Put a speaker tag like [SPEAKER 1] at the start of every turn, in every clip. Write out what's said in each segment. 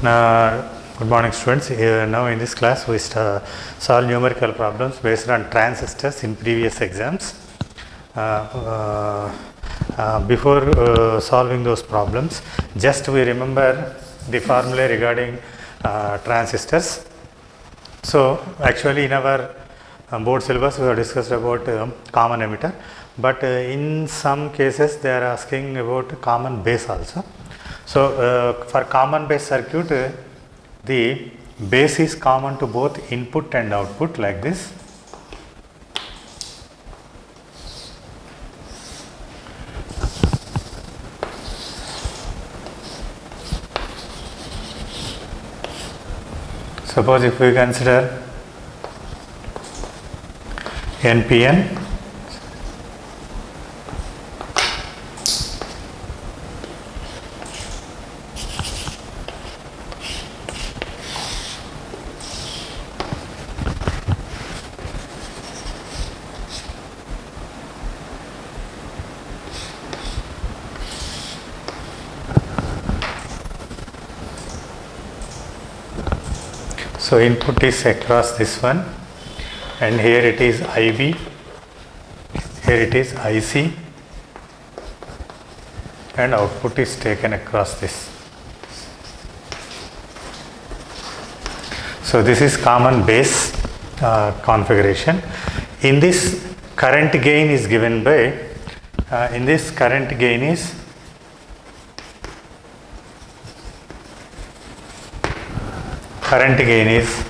[SPEAKER 1] Good morning, students. Now in this class we solve numerical problems based on transistors in previous exams. Before solving those problems, just we remember the formula regarding transistors. So actually in our board syllabus we have discussed about common emitter, but in some cases they are asking about common base also. So for common base circuit, the base is common to both input and output like this. Suppose if we consider NPN, so input is across this one, and here it is IB, here it is IC, and output is taken across this. So this is common base configuration. In this, current gain is given by, current gain is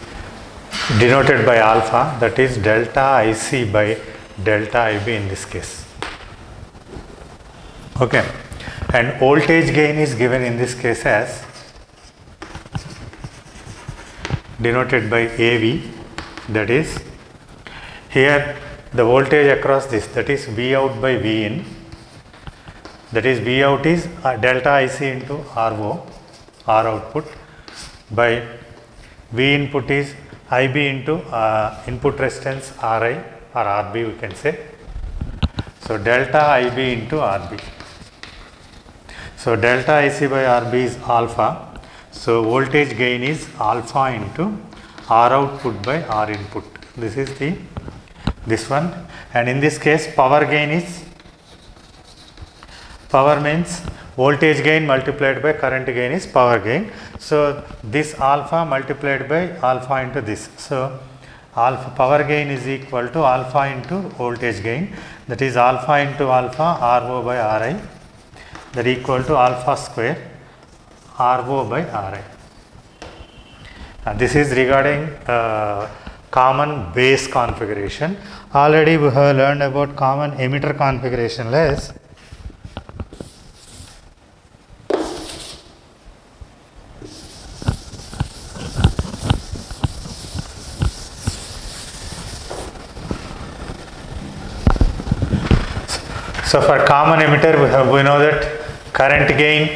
[SPEAKER 1] denoted by alpha, that is delta IC by delta IB in this case. Okay, and voltage gain is given in this case as denoted by AV, that is here the voltage across this, that is V out by V in, that is V out is delta IC into RO, R output, by V input is IB into input resistance RI or RB we can say. So delta IB into RB. So delta IC by RB is alpha. So voltage gain is alpha into R output by R input. This is this one, and in this case power gain is, power means voltage gain multiplied by current gain is power gain. So this alpha multiplied by alpha into this. So alpha power gain is equal to alpha into voltage gain, that is alpha into alpha RO by RI, that equal to alpha square RO by RI. This is regarding common base configuration. Already we have learned about common emitter configuration less. So for common emitter we know that current gain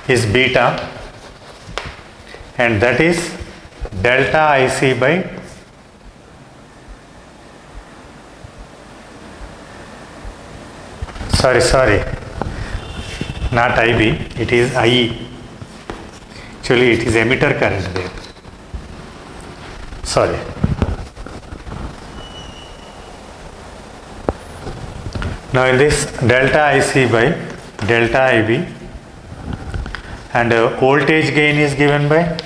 [SPEAKER 1] is beta, and that is delta IC by not IB, it is IE. Actually it is emitter current there. Sorry. Now in this delta IC by delta IB, and voltage gain is given by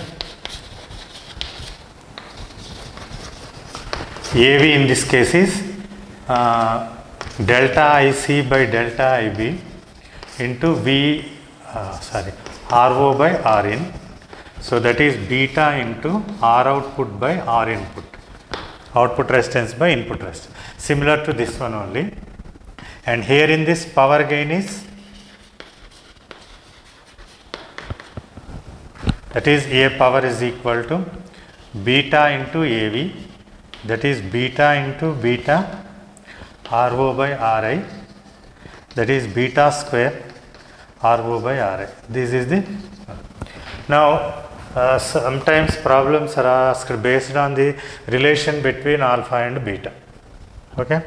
[SPEAKER 1] AV, in this case is delta IC by delta IB into RO by R in. So that is beta into R output by R input, output resistance by input resistance, similar to this one only. And here in this power gain is, that is A power is equal to beta into AV, that is beta into beta RO by RI, that is beta square RO by RI. This is the, now sometimes problems are asked based on the relation between alpha and beta. Okay.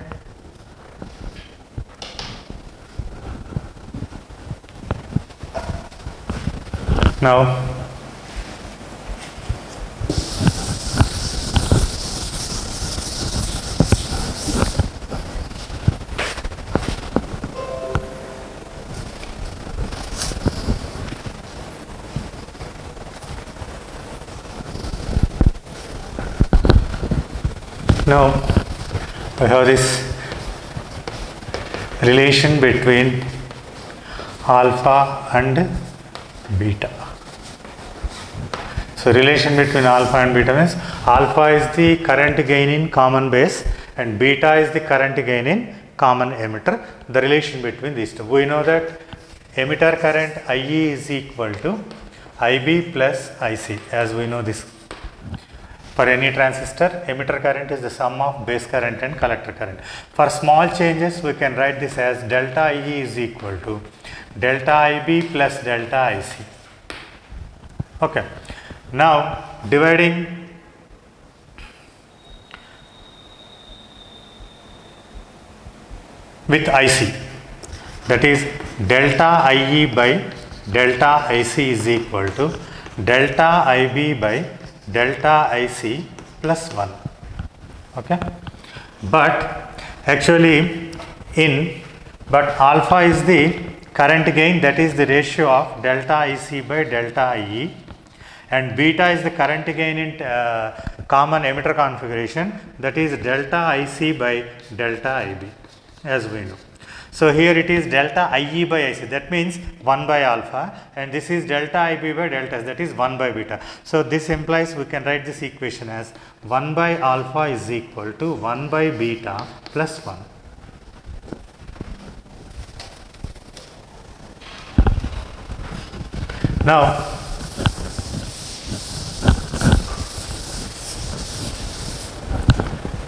[SPEAKER 1] Now Now we have this relation between alpha and beta. So relation between alpha and beta means alpha is the current gain in common base and beta is the current gain in common emitter. The relation between these two. We know that emitter current IE is equal to IB plus IC, as we know this. For any transistor, emitter current is the sum of base current and collector current. For small changes, we can write this as delta IE is equal to delta IB plus delta IC. Okay. Now, dividing with IC, that is delta IE by delta IC is equal to delta IB by delta IC plus 1. Okay. But actually but alpha is the current gain, that is the ratio of delta IC by delta IE, and beta is the current gain in common emitter configuration, that is delta IC by delta IB, as we know. So here it is delta IE by IC, that means 1 by alpha, and this is delta IB by delta, that is 1 by beta. So this implies we can write this equation as 1 by alpha is equal to 1 by beta plus 1. Now,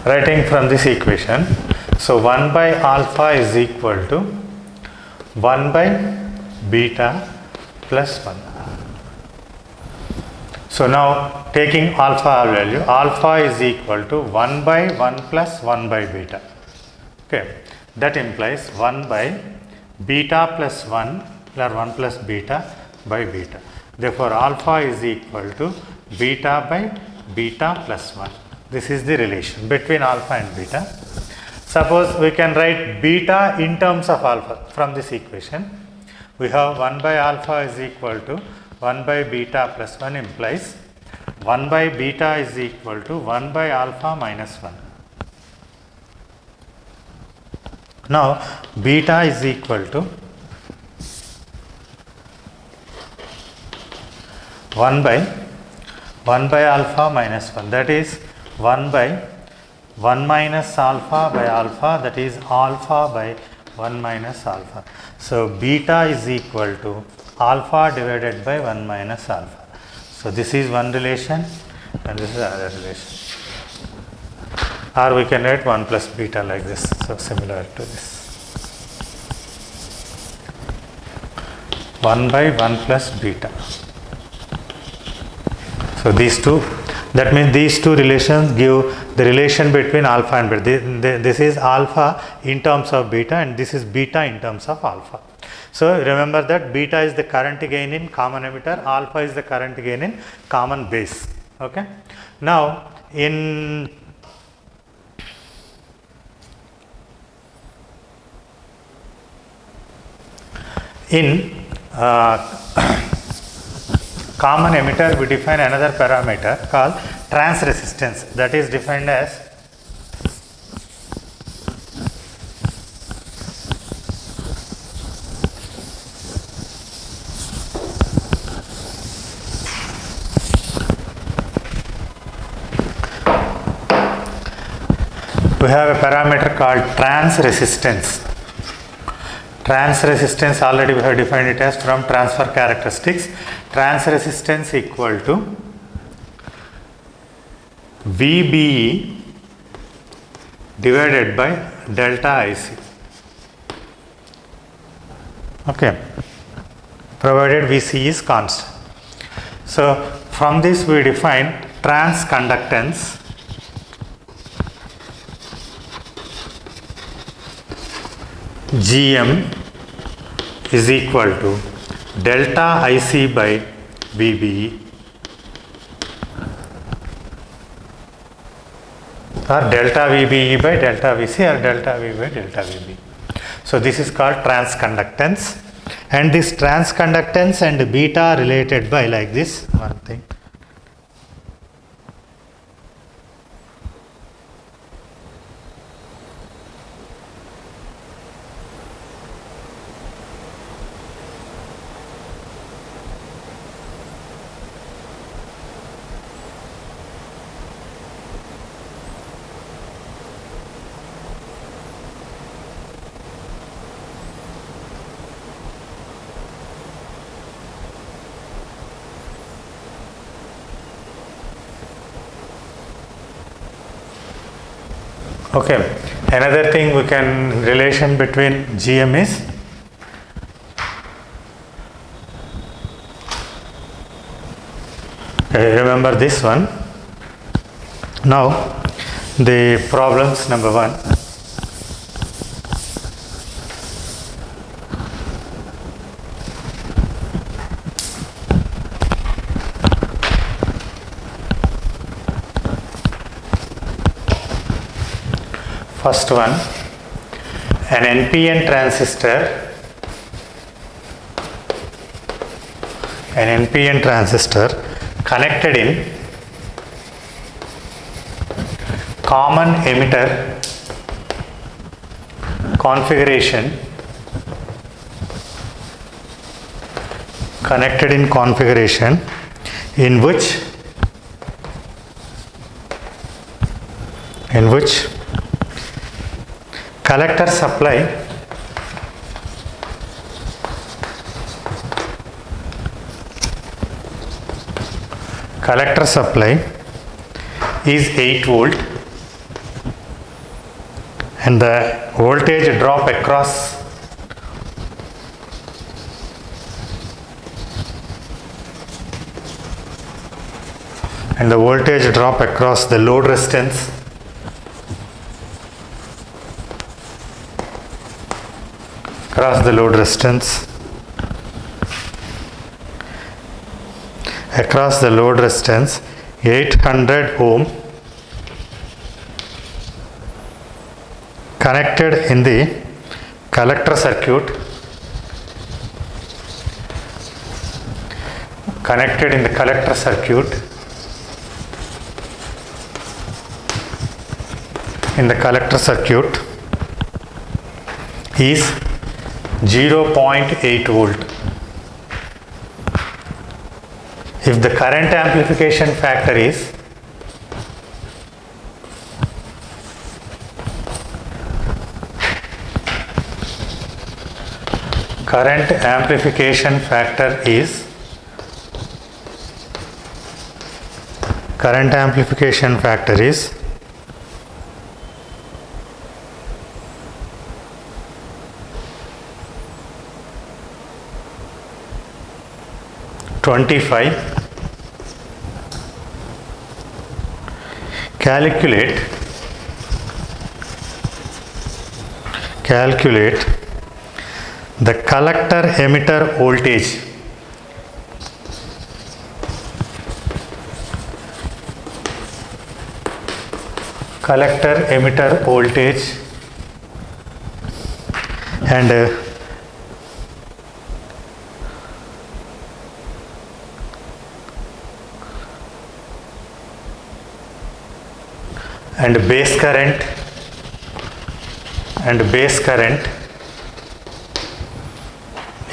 [SPEAKER 1] writing from this equation, so 1 by alpha is equal to 1 by beta plus 1. So now taking alpha value, alpha is equal to 1 by 1 plus 1 by beta. Okay, that implies 1 by beta plus 1 or 1 plus beta by beta. Therefore, alpha is equal to beta by beta plus 1. This is the relation between alpha and beta. Suppose we can write beta in terms of alpha from this equation. We have 1 by alpha is equal to 1 by beta plus 1 implies 1 by beta is equal to 1 by alpha minus 1. Now, beta is equal to 1 by alpha minus 1, that is 1 by 1 minus alpha by alpha, that is alpha by 1 minus alpha. So, beta is equal to alpha divided by 1 minus alpha. So, this is one relation and this is another relation. Or we can write 1 plus beta like this, so similar to this. 1 by 1 plus beta. So, these two, that means these two relations give the relation between alpha and beta. This is alpha in terms of beta and this is beta in terms of alpha. So, remember that beta is the current gain in common emitter, alpha is the current gain in common base. Okay. Now, in common emitter, we define another parameter called trans resistance, that is defined as we have a parameter called trans resistance. Trans resistance already we have defined it as from transfer characteristics. Trans resistance equal to VBE divided by delta IC. Okay, provided VC is constant. So, from this we define trans conductance GM is equal to delta IC by VBE or delta VBE by delta VC or delta V by delta VB. So, this is called transconductance, and this transconductance and beta are related by like this one thing. Okay, another thing we can relation between GM is remember this one. Now the problems number 1. First one, an NPN transistor connected in common emitter configuration in which collector supply is 8 volt and the voltage drop across the load resistance across the load resistance 800 ohm connected in the collector circuit is 0.8 volt. If the current amplification factor is current amplification factor is 25. Calculate the collector emitter voltage and base current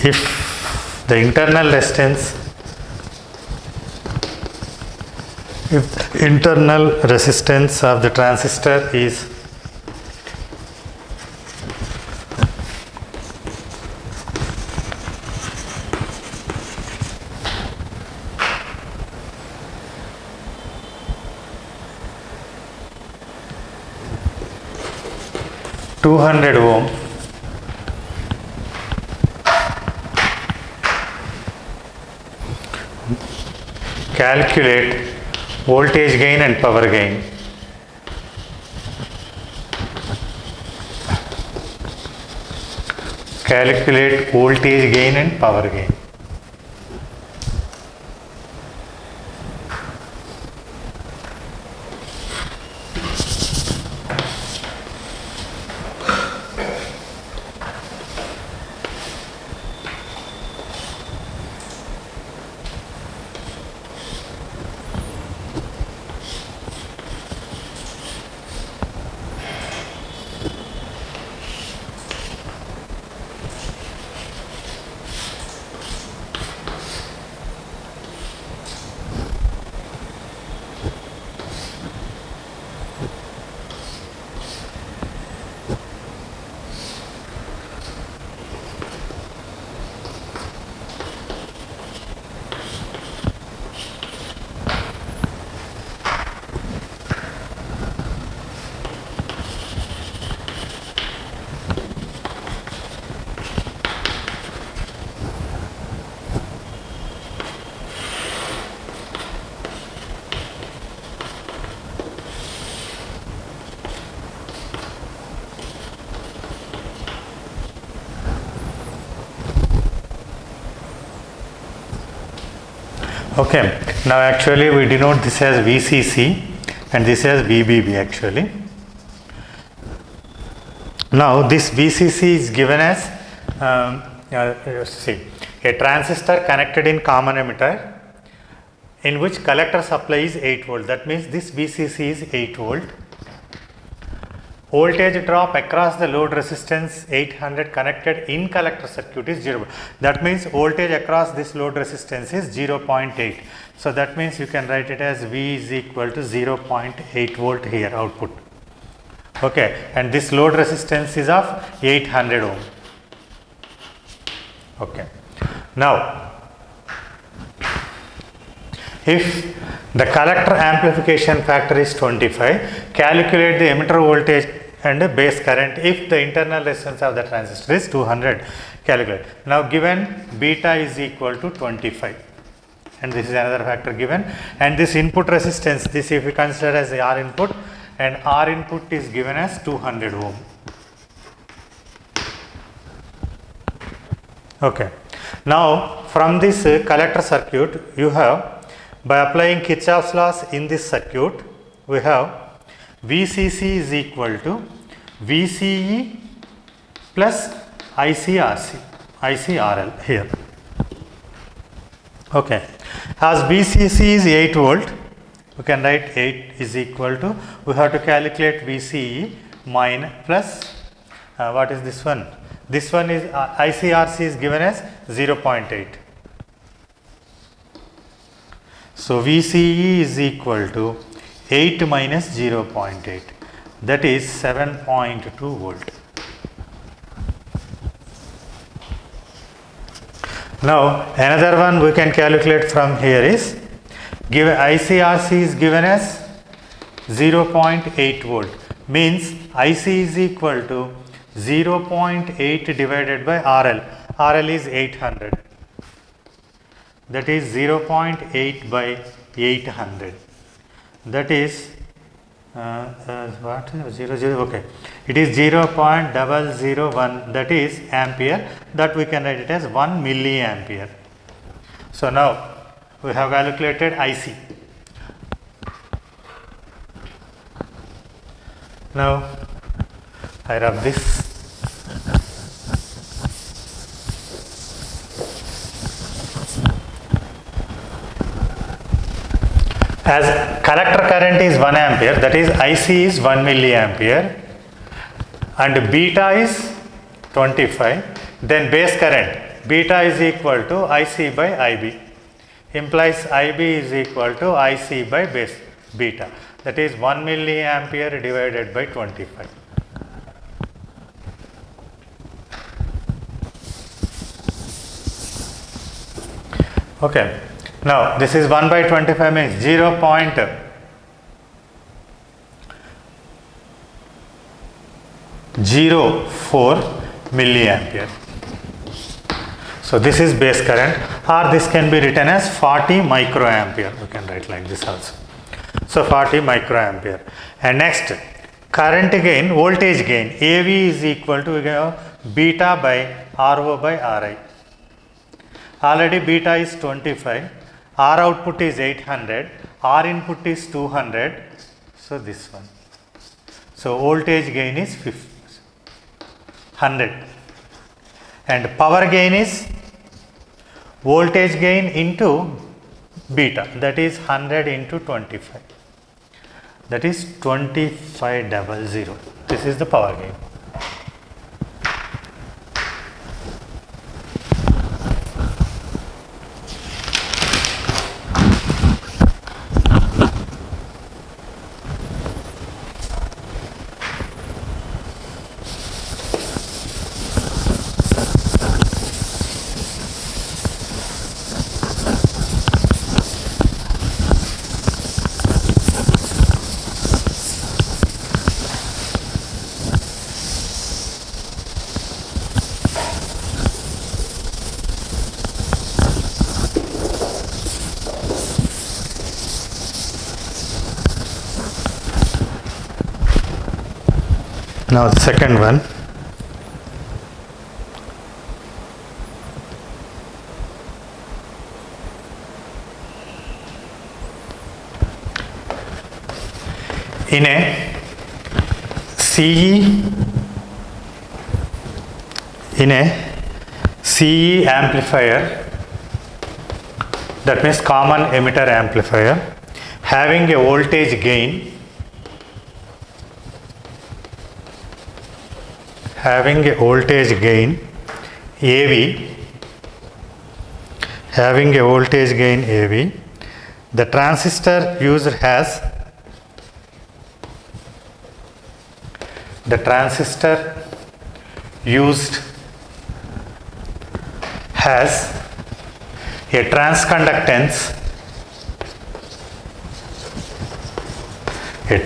[SPEAKER 1] if the internal resistance of the transistor is (200 ohm), calculate voltage gain and power gain. Calculate voltage gain and power gain. Okay, now actually we denote this as VCC and this as VBB actually. Now this VCC is given as see, a transistor connected in common emitter in which collector supply is 8 volt. That means this VCC is 8 volt. Voltage drop across the load resistance 800 connected in collector circuit is 0. That means voltage across this load resistance is 0.8. So that means you can write it as V is equal to 0.8 volt here output. Okay, and this load resistance is of 800 ohm. Okay, now if the collector amplification factor is 25, calculate the emitter voltage and the base current if the internal resistance of the transistor is 200. Calculate. Now given beta is equal to 25 and this is another factor given, and this input resistance, this if we consider as the R input, and R input is given as 200 ohm. Okay. Now from this collector circuit you have, by applying Kirchhoff's laws in this circuit, we have VCC is equal to VCE plus ICRL here. Okay, as VCC is 8 volt, we can write 8 is equal to, we have to calculate VCE minus plus what is this one? This one is ICRC is given as 0.8. So VCE is equal to 8 minus 0.8, that is 7.2 volt. Now another one we can calculate from here is, given ICRC is given as 0.8 volt, means IC is equal to 0.8 divided by RL. RL is 800. That is 0.8 by 800. That is what? 00. Okay, it is 0.001. That is ampere. That we can write it as 1 milliampere. So now we have calculated IC. Now I rub this. As collector current is 1 ampere, that is IC is 1 milliampere and beta is 25, then base current beta is equal to IC by IB, implies IB is equal to IC by base beta, that is 1 milliampere divided by 25. Okay. Now this is 1 by 25 means 0.04 milliampere. So this is base current, or this can be written as 40 microampere. We can write like this also. So 40 microampere. And next, current gain, voltage gain, AV is equal to beta by RO by RI. Already beta is 25. R output is 800, R input is 200, so this one. So voltage gain is 100 and power gain is voltage gain into beta, that is 100 into 25, that is 2500. This is the power gain. Now the second one, in a CE amplifier, that means common emitter amplifier, having a voltage gain AV, the transistor used has a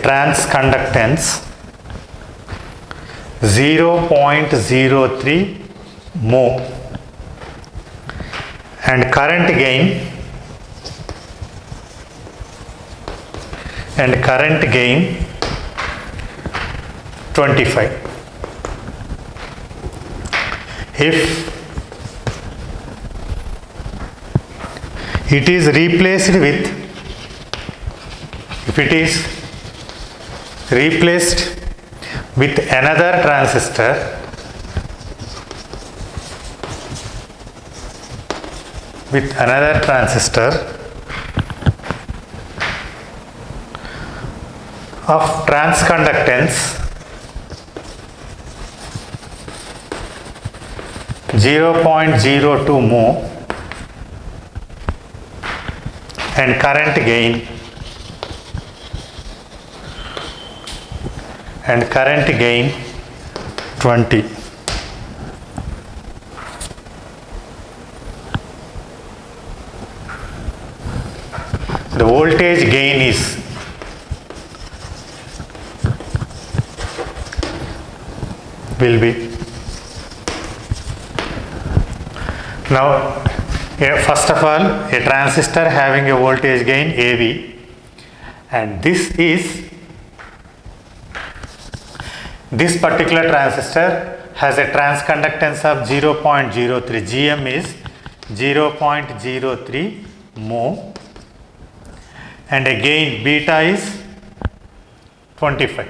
[SPEAKER 1] transconductance 0.03 mho and current gain 25. If it is replaced with another transistor of transconductance 0.02 mho and current gain 20. The voltage gain is will be now first of all a transistor having a voltage gain AV, and this particular transistor has a transconductance of 0.03. GM is 0.03 mho and a gain beta is 25.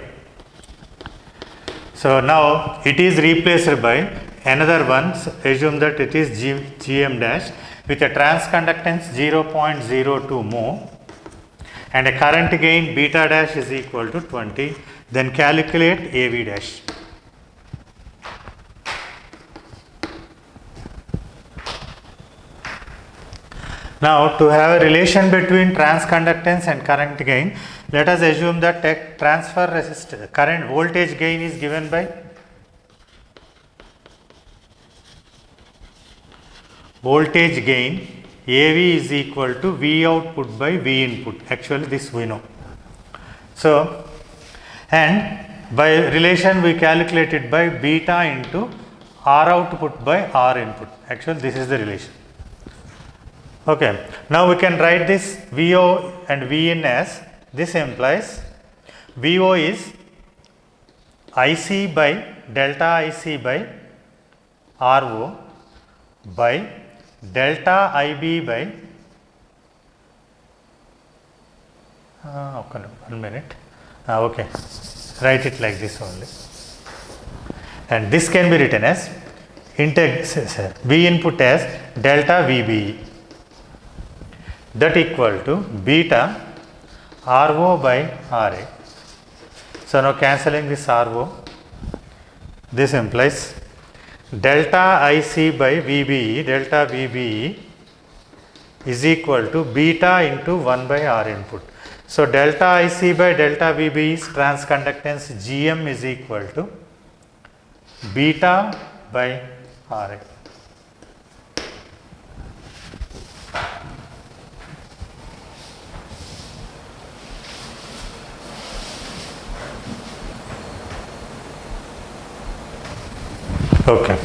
[SPEAKER 1] So now it is replaced by another one. So assume that it is GM dash with a transconductance 0.02 mho and a current gain beta dash is equal to 20. Then calculate AV dash. Now to have a relation between transconductance and current gain, let us assume that transfer resistor current voltage gain is given by voltage gain AV is equal to V output by V input. Actually this we know. So and by relation we calculate it by beta into R output by R input. Actually this is the relation. Okay, now we can write this VO and VIN as this implies VO is IC by delta IC by RO by delta IB by 1 minute. Okay, write it like this only, and this can be written as V input as delta VBE, that equal to beta RO by RA. So now cancelling this RO, this implies delta IC by VBE, delta VBE is equal to beta into 1 by R input. So delta IC by delta VBE is transconductance GM is equal to beta by RA. Okay.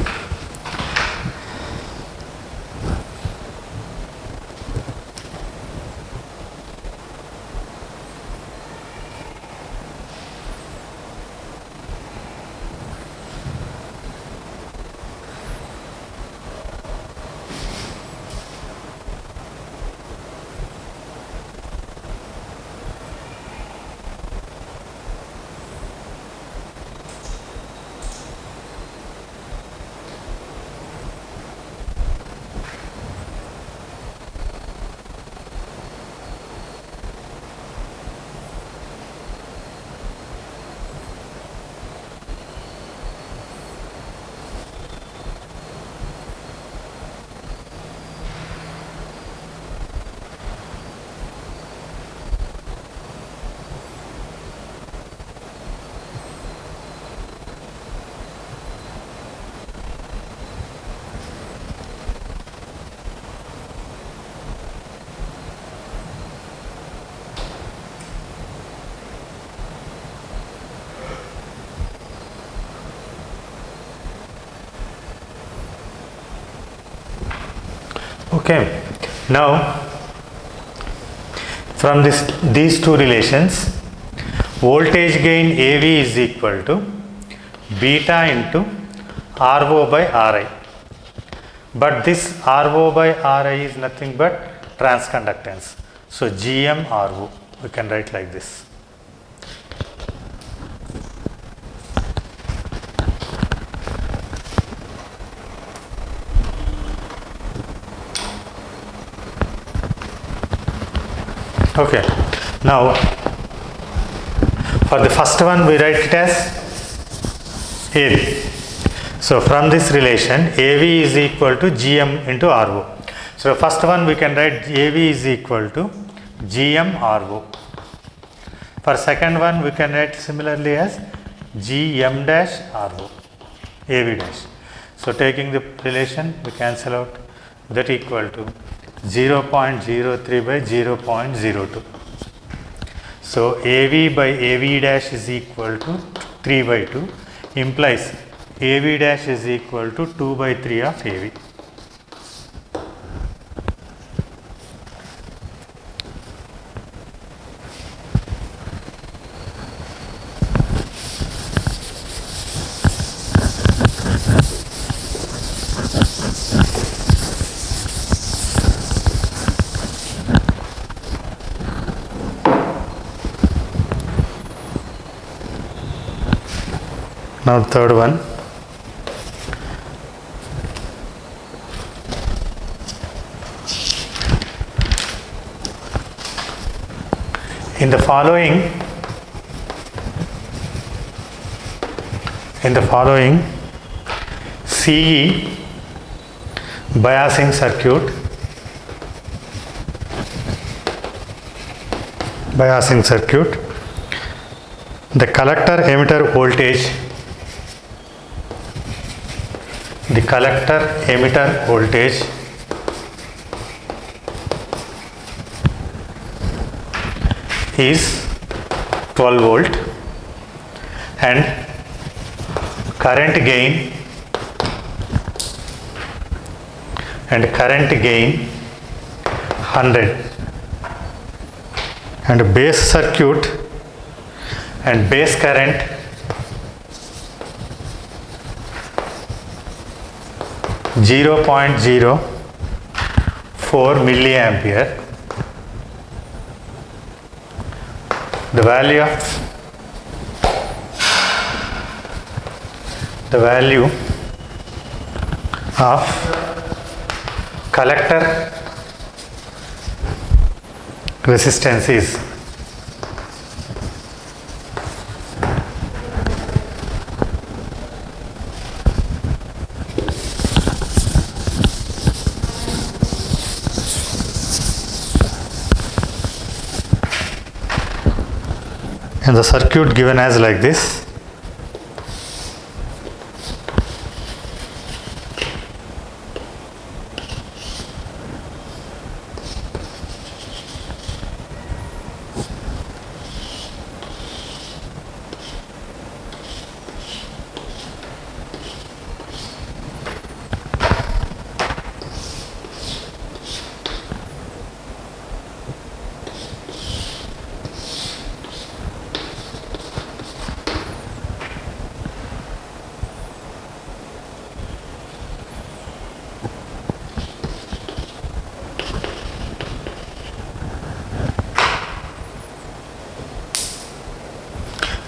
[SPEAKER 1] Okay. Now from these two relations, voltage gain AV is equal to beta into RO by RI. But this RO by RI is nothing but transconductance. So GM RO, we can write like this. Okay. Now for the first one we write it as AV. So from this relation AV is equal to GM into RO. So first one we can write AV is equal to GM RO. For second one we can write similarly as GM dash RO, AV dash. So taking the relation we cancel out, that equal to 0.03 by 0.02. So AV by AV dash is equal to 3 by 2, implies AV dash is equal to 2 by 3 of AV. Now third one. In the following CE biasing circuit, the collector emitter voltage is 12 volt and current gain 100, and base circuit and base current 0.04 milliampere. The value of collector resistance is and the circuit given as like this.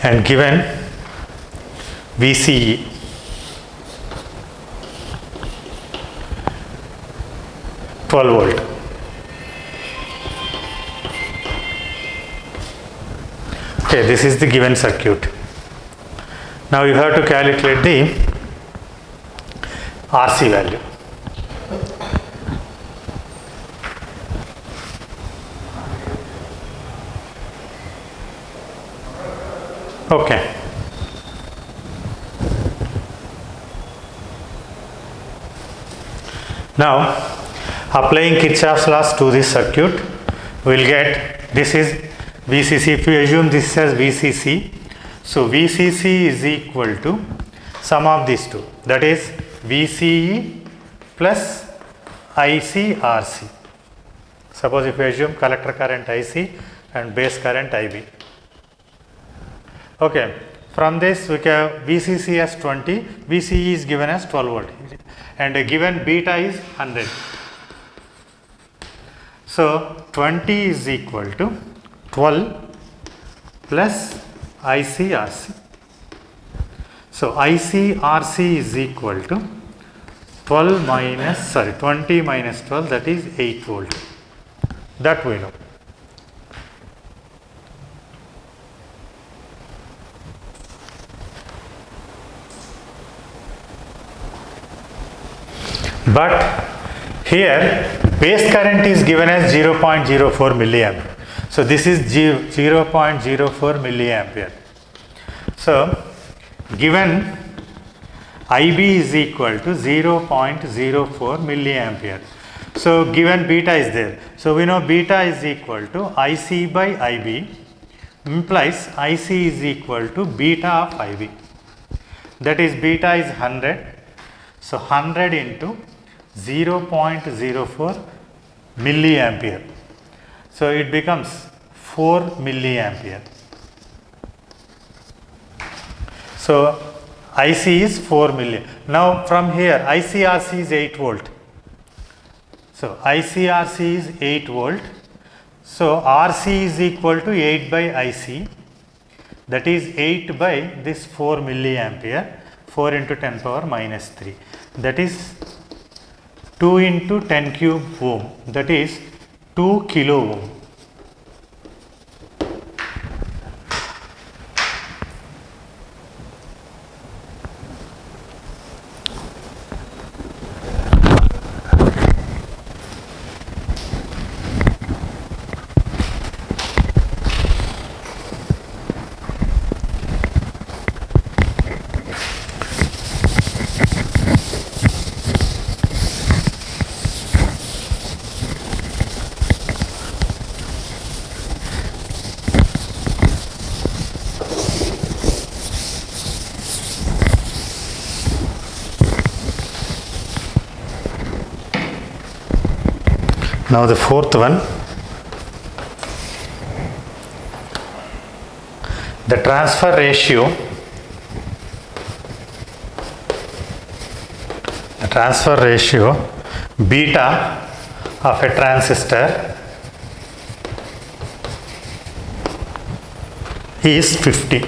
[SPEAKER 1] And given VCE volt. Okay, this is the given circuit. Now you have to calculate the RC value. Okay. Now applying Kirchhoff's laws to this circuit, we will get, this is VCC. If we assume this as VCC, so VCC is equal to sum of these two, that is VCE plus ICRC. Suppose if we assume collector current IC and base current IB. Okay, from this we can VCC as 20, VCE is given as 12 volt and given beta is 100. So 20 is equal to 12 plus ICRC. So ICRC is equal to 20 minus 12, that is 8 volt. That we know. But here base current is given as 0.04 milliampere. So this is 0.04 milliampere. So given IB is equal to 0.04 milliampere. So given beta is there. So we know beta is equal to IC by IB implies IC is equal to beta of IB. That is beta is 100. So 100 into 0.04 milliampere. So it becomes 4 milliampere. So IC is 4 milliampere. Now from here ICRC is 8 volt. So ICRC is 8 volt. So RC is equal to 8 by IC. That is 8 by this 4 milliampere. 4 into 10 power minus 3. That is 2 into 10 cube ohm. That is 2 kilo ohm. Now the fourth one, the transfer ratio beta of a transistor is 50.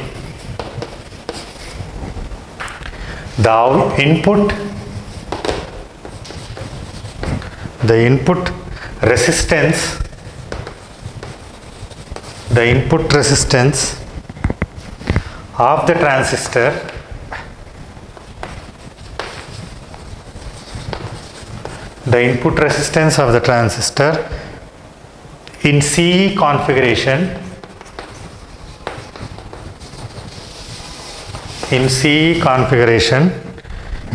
[SPEAKER 1] The input resistance of the transistor in CE configuration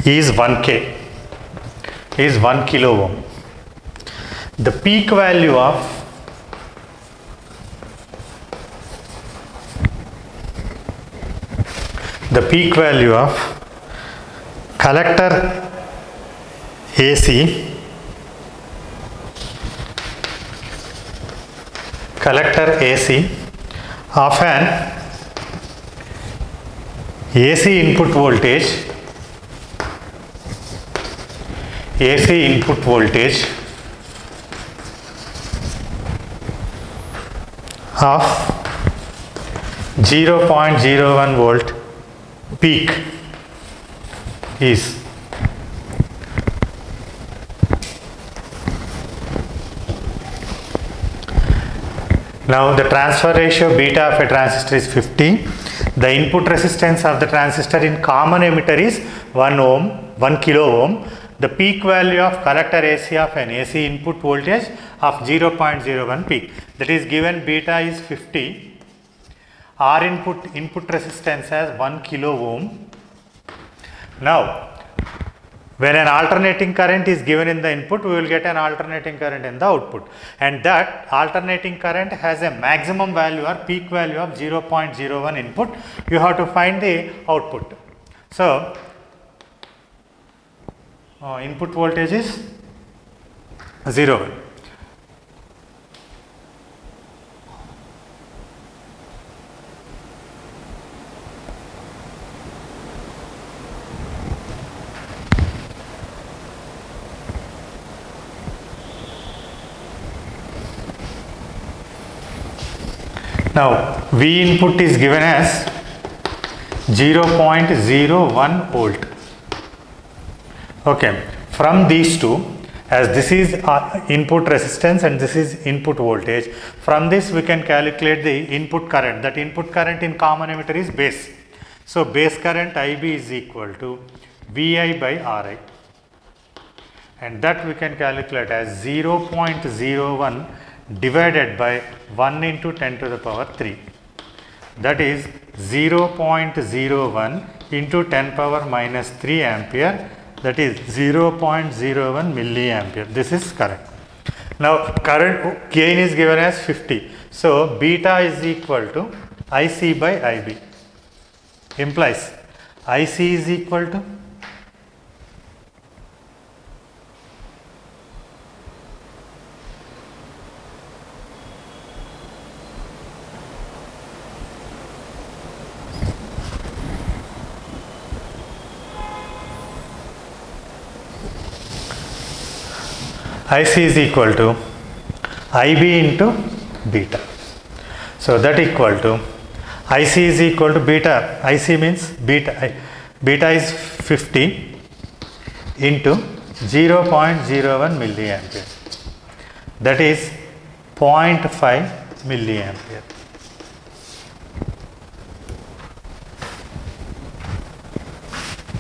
[SPEAKER 1] is 1K, is 1 kilo ohm. The peak value of collector AC of an AC input voltage of 0.01 volt peak is now the transfer ratio beta of a transistor is 50. The input resistance of the transistor in common emitter is 1 kilo ohm. The peak value of collector AC of an AC input voltage of 0.01 peak, that is given beta is 50, R input resistance as 1 kilo ohm. Now when an alternating current is given in the input, we will get an alternating current in the output, and that alternating current has a maximum value or peak value of 0.01 input. You have to find the output. So input voltage is 0 1. Now V input is given as 0.01 volt. Okay, from these two, as this is input resistance and this is input voltage, from this we can calculate the input current. That input current in common emitter is base. So base current IB is equal to VI by RI, and that we can calculate as 0.01 divided by 1 into 10 to the power 3. That is 0.01 into 10 power minus 3 ampere, that is 0.01 milliampere. This is current. Now current gain is given as 50. So beta is equal to IC by IB, implies IC is equal to IC is equal to IB into beta. So that equal to IC is equal to beta. IC means beta. Beta is 50 into 0.01 milliampere. That is 0.5 milliampere.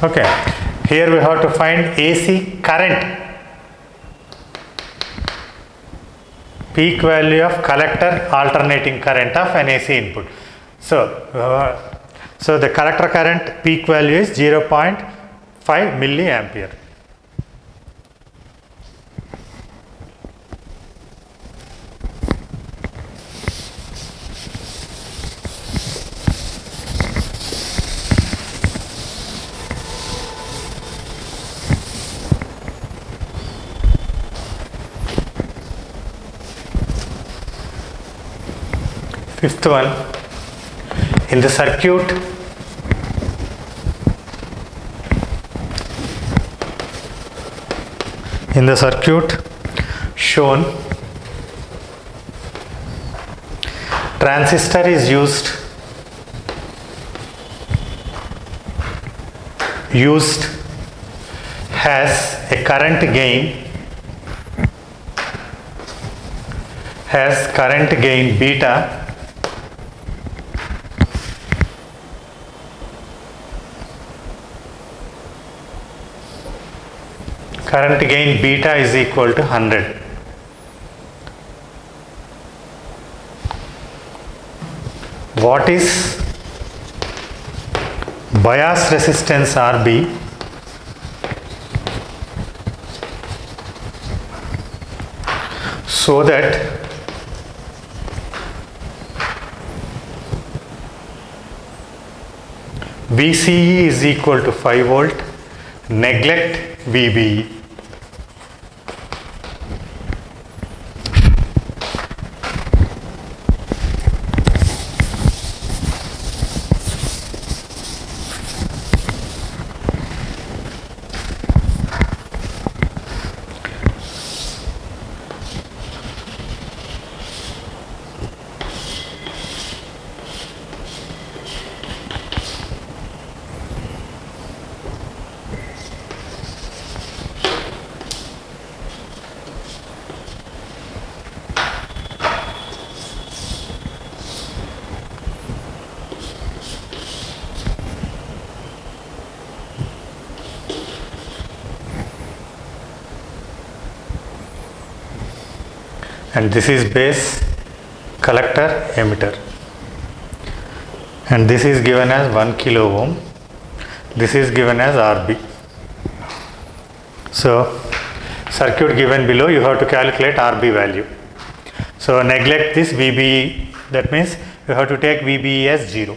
[SPEAKER 1] Okay. Here we have to find AC current. Peak value of collector alternating current of an AC input. So the collector current peak value is 0.5 milliampere. Fifth one, in the circuit shown, transistor is used has a current gain beta is equal to 100. What is bias resistance RB? So that VCE is equal to 5 volt, neglect VBE. And this is base, collector, emitter, and this is given as 1 kilo ohm, this is given as RB. So circuit given below, you have to calculate RB value. So neglect this VBE, that means you have to take VBE as 0.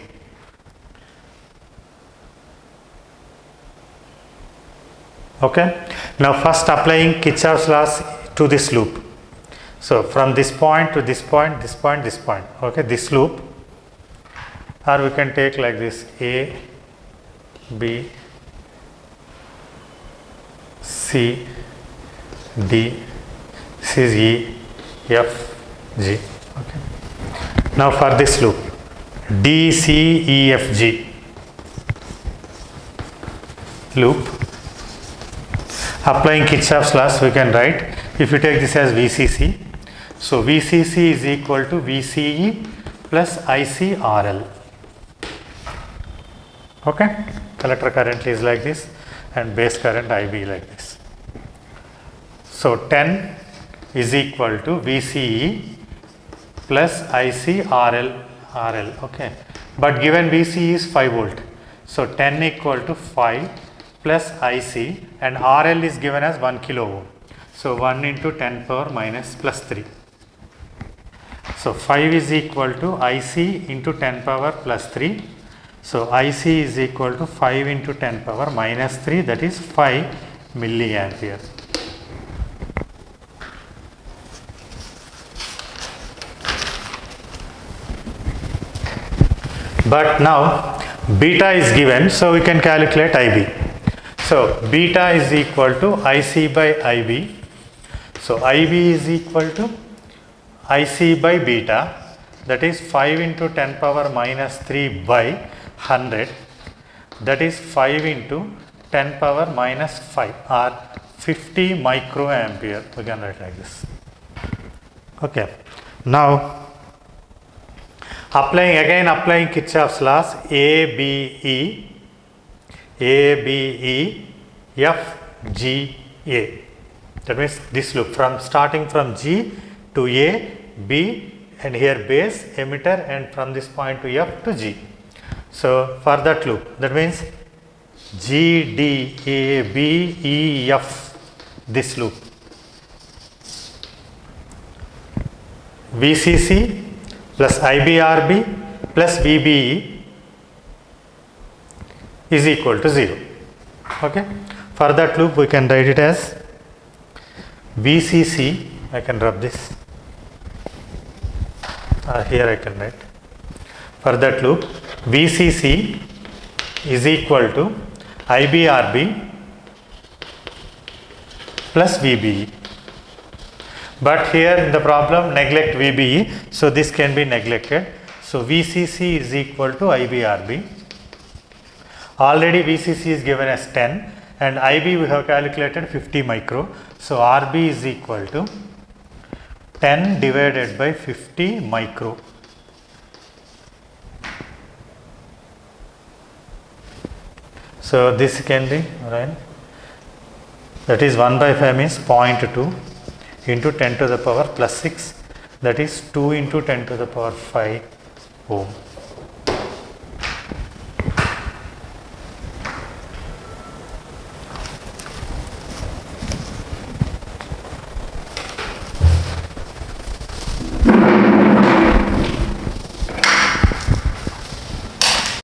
[SPEAKER 1] Okay. Now first applying Kirchhoff's laws to this loop. So from this point to this point, this point, this point, okay, this loop, or we can take like this: A, B, C, D, this is E, F, G. Okay. Now for this loop, D, C, E, F, G loop, applying Kirchhoff's laws, we can write, if you take this as VCC, so VCC is equal to VCE plus ICRL. Okay, collector current is like this and base current IB like this. So 10 is equal to VCE plus ICRL. Okay, but given VCE is 5 volt, so 10 equal to 5 plus IC, and RL is given as 1 kilo ohm. So 1 into 10 power minus plus 3. So 5 is equal to IC into 10 power plus 3. So IC is equal to 5 into 10 power minus 3, that is 5 milliampere. But now beta is given, so we can calculate IB. So beta is equal to IC by IB. So IB is equal to IC by beta, that is 5 into 10 power minus 3 by 100, that is 5 into 10 power minus 5, or 50 microampere. We can write like this. Okay. Now applying Kirchhoff's laws, A, B, E, F, G, A. That means this loop starting from G to A, B, and here base, emitter, and from this point to F to G. So for that loop, that means G, D, A, B, E, F, this loop, VCC plus IBRB plus VBE is equal to 0. Okay. For that loop, we can write it as VCC. I can rub this. Here I can write. For that loop, VCC is equal to IBRB plus VBE. But here in the problem, neglect VBE, so this can be neglected. So VCC is equal to IBRB. Already VCC is given as 10 and IB we have calculated 50 micro. So RB is equal to 10 divided by 50 micro. So this can be, right, that is 1 by 5 means 0.2 into 10 to the power plus 6, that is 2 into 10 to the power 5 ohm.